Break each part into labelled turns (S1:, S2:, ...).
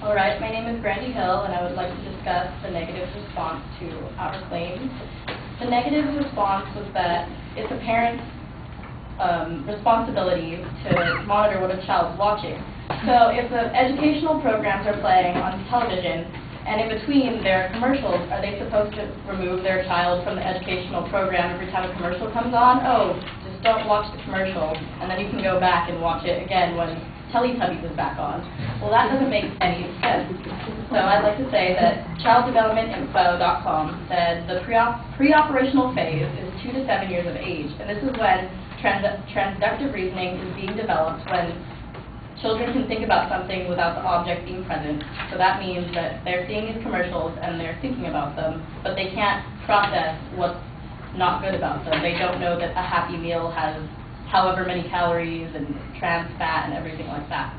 S1: All right, my name is Brandy Hill, and I would like to discuss the negative response to our claims. The negative response was that it's a parent's responsibility to monitor what a child's watching. So if the educational programs are playing on television, and in between their commercials, are they supposed to remove their child from the educational program every time a commercial comes on? Oh, just don't watch the commercial, and then you can go back and watch it again when Teletubbies is back on. Well, that doesn't make any sense. So I'd like to say that childdevelopmentinfo.com said the pre-operational phase is 2 to 7 years of age, and this is when transductive reasoning is being developed, when children can think about something without the object being present. So that means that they're seeing these commercials and they're thinking about them, but they can't process what's not good about them. They don't know that a Happy Meal has however many calories and trans fat and everything like that.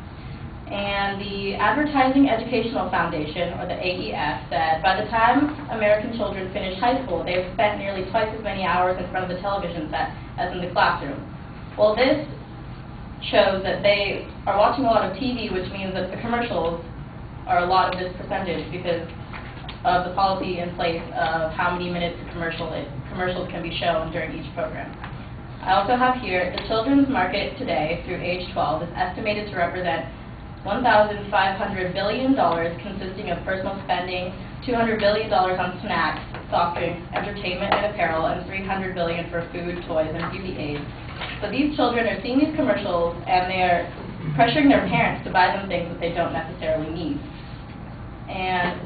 S1: And the Advertising Educational Foundation, or the AEF, said by the time American children finish high school, they've spent nearly twice as many hours in front of the television set as in the classroom. Well, this shows that they are watching a lot of TV, which means that the commercials are a lot of this percentage because of the policy in place of how many minutes of commercials can be shown during each program. I also have here the children's market today through age 12 is estimated to represent $1,500 billion, consisting of personal spending, $200 billion on snacks, soft drinks, entertainment and apparel, and $300 billion for food, toys, and beauty aids. So these children are seeing these commercials and they are pressuring their parents to buy them things that they don't necessarily need. And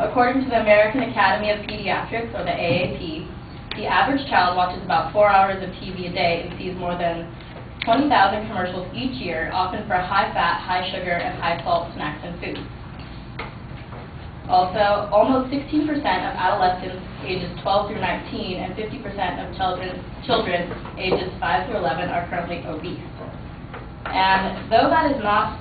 S1: according to the American Academy of Pediatrics, or the AAP, the average child watches about 4 hours of TV a day and sees more than 20,000 commercials each year, often for high-fat, high-sugar, and high-salt snacks and foods. Also, almost 16% of adolescents ages 12 through 19 and 50% of children ages 5 through 11 are currently obese. And though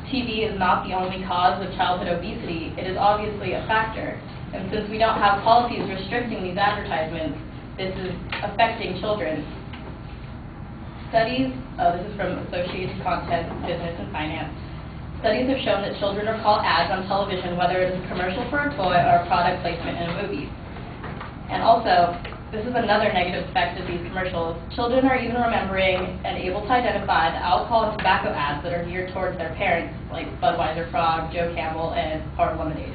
S1: TV is not the only cause of childhood obesity, it is obviously a factor. And since we don't have policies restricting these advertisements, this is affecting children. Studies, this is from Associated Content, Business and Finance. Studies have shown that children recall ads on television, whether it is a commercial for a toy or a product placement in a movie. And also, this is another negative effect of these commercials. Children are even remembering and able to identify the alcohol and tobacco ads that are geared towards their parents, like Budweiser Frog, Joe Campbell, and Hard Lemonade.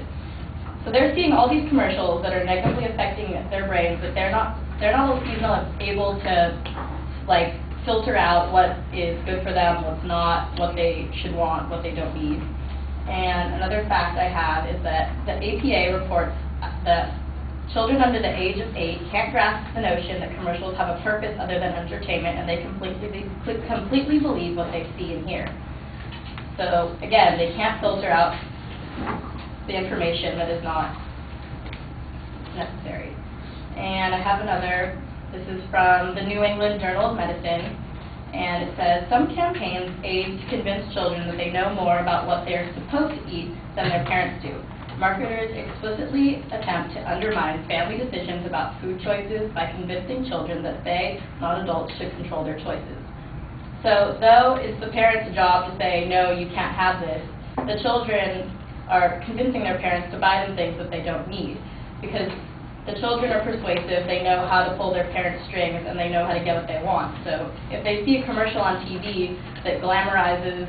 S1: So they're seeing all these commercials that are negatively affecting their brains, but they're not even able to filter out what is good for them, what's not, what they should want, what they don't need. And another fact I have is that the APA reports that children under the age of 8 can't grasp the notion that commercials have a purpose other than entertainment, and they completely believe what they see and hear. So again, they can't filter out the information that is not necessary. And I have another. This is from the New England Journal of Medicine, and it says, some campaigns aid to convince children that they know more about what they are supposed to eat than their parents do. Marketers explicitly attempt to undermine family decisions about food choices by convincing children that they, not adults, should control their choices. So though it's the parents' job to say, no, you can't have this, the children are convincing their parents to buy them things that they don't need, because the children are persuasive, they know how to pull their parents' strings, and they know how to get what they want. So if they see a commercial on TV that glamorizes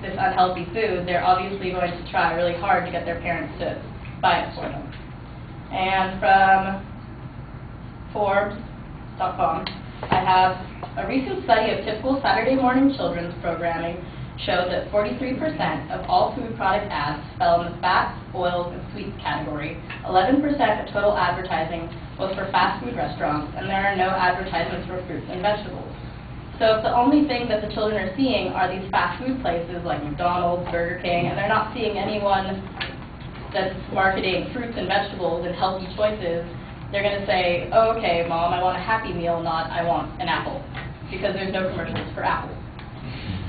S1: this unhealthy food, they're obviously going to try really hard to get their parents to buy it for them. And from Forbes.com, I have a recent study of typical Saturday morning children's programming showed that 43% of all food product ads fell in the fat, oils, and sweets category. 11% of total advertising was for fast food restaurants, and there are no advertisements for fruits and vegetables. So if the only thing that the children are seeing are these fast food places like McDonald's, Burger King, and they're not seeing anyone that's marketing fruits and vegetables and healthy choices, they're going to say, oh, okay, Mom, I want a Happy Meal, not I want an apple, because there's no commercials for apples.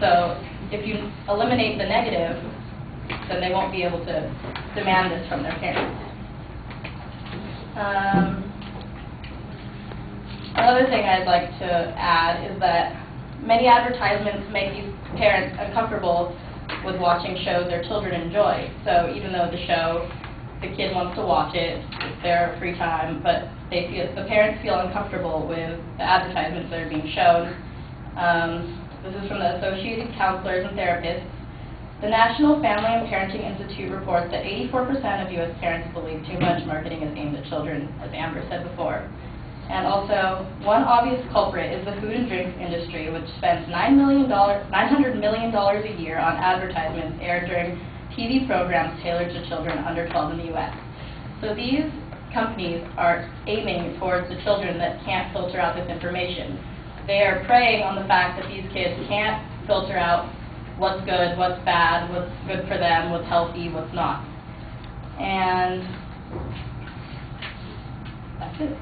S1: So if you eliminate the negative, then they won't be able to demand this from their parents. Another thing I'd like to add is that many advertisements make these parents uncomfortable with watching shows their children enjoy. So even though the kid wants to watch it, it's their free time, but the parents feel uncomfortable with the advertisements that are being shown. This is from the Associated Counselors and Therapists. The National Family and Parenting Institute reports that 84% of U.S. parents believe too much marketing is aimed at children, as Amber said before. And also, one obvious culprit is the food and drinks industry, which spends $900 million a year on advertisements aired during TV programs tailored to children under 12 in the U.S. So these companies are aiming towards the children that can't filter out this information. They are preying on the fact that these kids can't filter out what's good, what's bad, what's good for them, what's healthy, what's not. And that's it.